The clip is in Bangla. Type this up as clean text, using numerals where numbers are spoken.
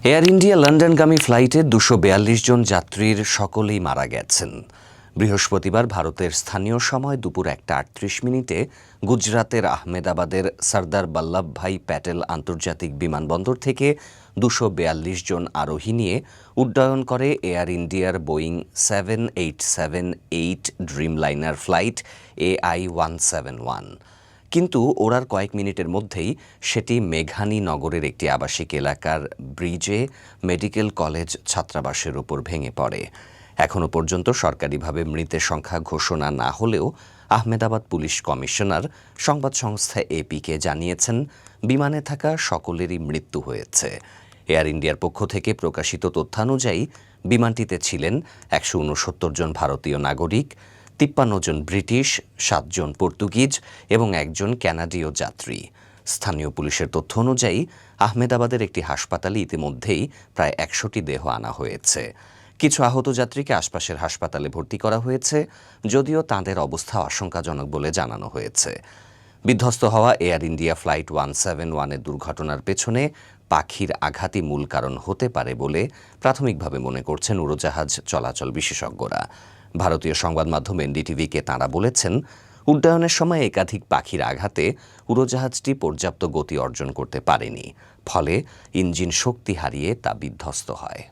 এয়ার ইন্ডিয়া লন্ডনগামী ফ্লাইটে ২৪২ জন যাত্রীর সকলেই মারা গেছেন। বৃহস্পতিবার ভারতের স্থানীয় সময় দুপুর ১টা ৩৮ মিনিটে গুজরাতের আহমেদাবাদের সর্দার বল্লভভাই প্যাটেল আন্তর্জাতিক বিমানবন্দর থেকে ২৪২ জন আরোহী নিয়ে উড্ডয়ন করে এয়ার ইন্ডিয়ার বোয়িং ৭৮৭-৮ ড্রিমলাইনার ফ্লাইট AI-171। কিন্তু ওড়ার কয়েক মিনিটের মধ্যেই সেটি মেঘানী নগরের একটি আবাসিক এলাকার ব্রিজে মেডিকেল কলেজ ছাত্রাবাসের ওপর ভেঙে পড়ে। এখনও পর্যন্ত সরকারিভাবে মৃতের সংখ্যা ঘোষণা না হলেও আহমেদাবাদ পুলিশ কমিশনার সংবাদ সংস্থা এপিকে জানিয়েছেন, বিমানে থাকা সকলেরই মৃত্যু হয়েছে। এয়ার ইন্ডিয়ার পক্ষ থেকে প্রকাশিত তথ্যানুযায়ী বিমানটিতে ছিলেন ১৬৯ জন ভারতীয় নাগরিক, ৫৩ জন ব্রিটিশ, ৭ জন পর্তুগিজ এবং ১ জন কানাডীয় যাত্রী। স্থানীয় পুলিশের তথ্য অনুযায়ী আহমেদাবাদের একটি হাসপাতালে ইতিমধ্যেই প্রায় ১০০টি দেহ আনা হয়েছে। কিছু আহত যাত্রীকে আশপাশের হাসপাতালে ভর্তি করা হয়েছে, যদিও তাঁদের অবস্থা আশঙ্কাজনক বলে জানানো হয়েছে। বিধ্বস্ত হওয়া এয়ার ইন্ডিয়া ফ্লাইট 171-এর দুর্ঘটনার পেছনে পাখির আঘাতই মূল কারণ হতে পারে বলে প্রাথমিকভাবে মনে করছেন উড়োজাহাজ চলাচল বিশেষজ্ঞরা। ভারতীয় সংবাদ মাধ্যম এনডিটিভিকে তাঁরা বলেছেন, উড্ডয়নের সময় একাধিক পাখির আঘাতে উড়োজাহাজটি পর্যাপ্ত গতি অর্জন করতে পারেনি, ফলে ইঞ্জিন শক্তি হারিয়ে তা বিধ্বস্ত হয়।